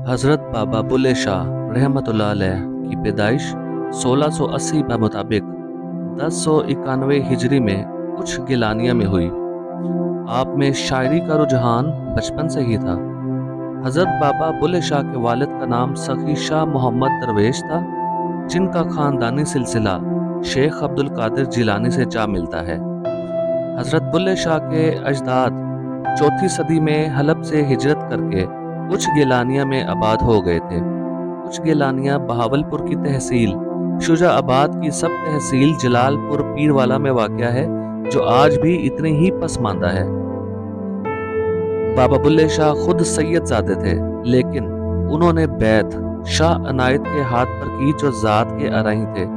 हज़रत बाबा बुल्ले शाह रहमतुल्लाह अलैह की पैदाइश 1680 के मुताबिक 1091 हिजरी में कुछ गिलानिया में हुई। आप में शायरी का रुझान बचपन से ही था। हज़रत बाबा बुल्ले शाह के वालिद का नाम सखी शाह मोहम्मद दरवेश था, जिनका खानदानी सिलसिला शेख अब्दुल कादिर जिलानी से जा मिलता है। हज़रत बुल्ले शाह के अजदाद 4वीं सदी में हलब से हिजरत करके कुछ गिलानिया में आबाद हो गए थे। कुछ गिलानिया बहावलपुर की तहसील शुजाआबाद की सब तहसील जलालपुर पीरवाला में वाक़या है, जो आज भी इतने ही पसमानदा है। बाबा बुल्ले शाह खुद सैयदजादे थे, लेकिन उन्होंने बैत शाह अनायत के हाथ पर की, जो ज़ात के अराई थे।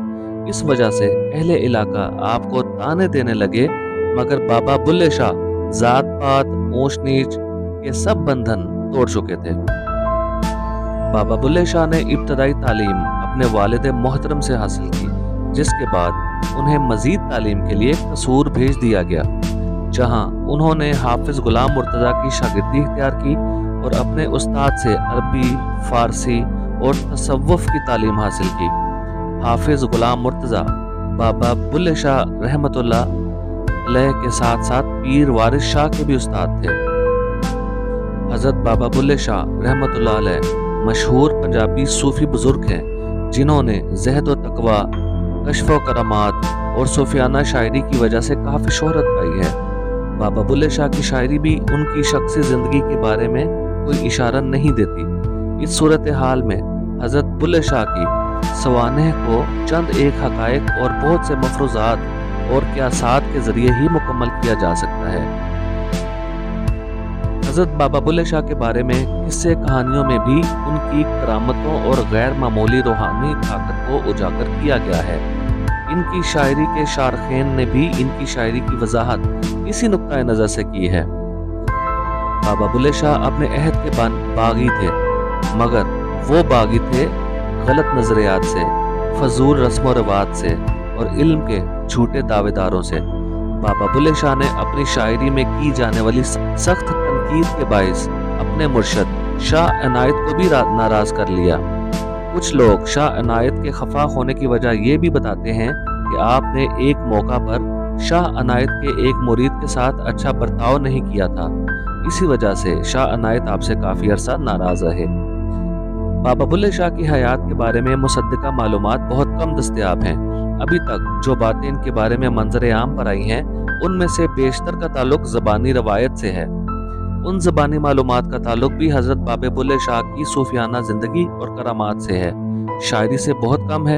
इस वजह से अहले इलाका आपको ताने देने लगे, मगर बाबा बुल्ले शाह ज़ात पात ऊंच नीच के सब बंधन तोड़ चुके थे। बाबा बुल्ले शाह ने इब्तदाई तालीम अपने वालिद मोहतरम से हासिल की, जिसके बाद उन्हें मजीद तालीम के लिए कसूर भेज दिया गया, जहां उन्होंने हाफिज गुलाम मुर्तज़ा की शागिर्दी इख्तियार की और अपने उस्ताद से अरबी, फारसी और तसव्वुफ की तालीम हासिल की। हाफिज गुलाम मुर्तज़ा बाबा बुल्ले शाह रहमतुल्लाह अलैह के साथ साथ पीर वारिस शाह के भी उस्ताद थे। हज़रत बाबा बुल्ले शाह रहमतुल्लाह अलैह मशहूर पंजाबी सूफी बुजुर्ग हैं, जिन्होंने ज़हद व तकवा, कश्फ व करामात और सूफियाना शायरी की वजह से काफ़ी शोहरत पाई है। बाबा बुल्ले शाह की शायरी भी उनकी शख्सी ज़िंदगी के बारे में कोई इशारा नहीं देती। इस सूरत हाल में हज़रत बुल्ले शाह की सवानेह को चंद एक हक़ाइक़ और बहुत से मफरूज़ात और क़ियासात के ज़रिए ही मुकम्मल किया जा सकता है। हज़रत बाबा बुल्ले शाह के बारे में किस्से कहानियों में भी उनकी करामतों और गैर मामूली रूहानी ताकत को उजागर किया गया है। इनकी शायरी के शारखेन ने भी इनकी शायरी की वजाहत इसी नुक्ता नज़र से की है। बाबा बुल्ले शाह अपने अहद के बागी थे, मगर वो बागी थे गलत नज़रियात से, फजूल रस्म व रिवाज से और इल्म के झूठे दावेदारों से। बाबा बुल्ले शाह ने अपनी शायरी में की जाने वाली सख्त तनकीद के बाइस अपने मुर्शद शाह अनायत को भी नाराज कर लिया। कुछ लोग शाह अनायत के खफा होने की वजह ये भी बताते हैं कि आपने एक मौका पर शाह अनायत के एक मुरीद के साथ अच्छा बर्ताव नहीं किया था, इसी वजह से शाह अनायत आपसे काफ़ी अरसा नाराज रहे। बाबा बुल्ले शाह की हयात के बारे में मुसद्दिका मालूमात बहुत कम दस्तयाब हैं। अभी तक जो बातें इनके बारे में मंजर आम पर आई हैं, उनमें से बेशतर का ताल्लुक ज़बानी रवायत से है। उन ज़बानी मालूमात का ताल्लुक भी हज़रत बाबा बुल्ले शाह की सूफियाना ज़िंदगी और करामात से है, शायरी से बहुत कम है।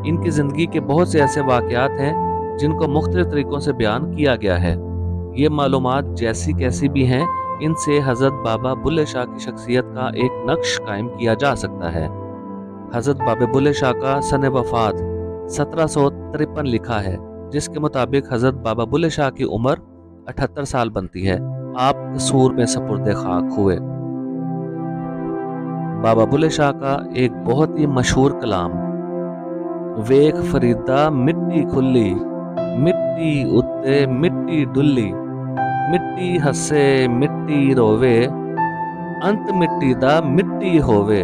इनकी ज़िंदगी के बहुत से ऐसे वाक़यात हैं जिनको मुख्तलिफ तरीक़ों से बयान किया गया है। ये मालूमात जैसी कैसी भी हैं, इनसे हज़रत बाबा बुल्ले शाह की शख्सियत का एक नक्श कायम किया जा सकता है। हज़रत बाबा बुल्ले शाह का सन वफ़ात 1753 लिखा है, जिसके मुताबिक हज़रत बाबा बुल्ले शाह की उम्र 78 साल बनती है। आप कसूर में सपुर्दे खाक हुए। बाबा बुल्ले शाह का एक बहुत ही मशहूर कलाम, वेख फरीदा मिट्टी खुली, मिट्टी उत्ते मिट्टी डुल्ली, मिट्टी हसे मिट्टी रोवे, अंत मिट्टी दा मिट्टी होवे,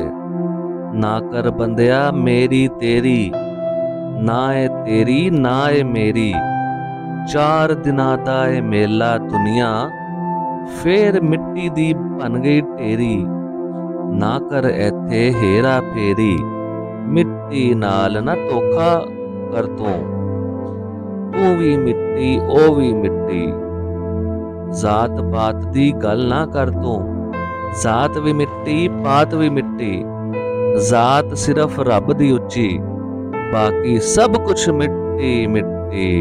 ना कर बंदिया मेरी तेरी, ना ए तेरी ना ए मेरी, चार दिना दा ए मेला दुनिया, फेर मिट्टी दी बन गई ढेरी, ना कर ऐथे हेरा फेरी, मिट्टी नाल ना धोखा कर तू भी मिट्टी ओ भी मिट्टी, जात पात दी गल ना कर तू, जात भी मिट्टी पात भी मिट्टी, जात सिर्फ रब दी उच्ची, बाकी सब कुछ मिट्टी मिट्टी।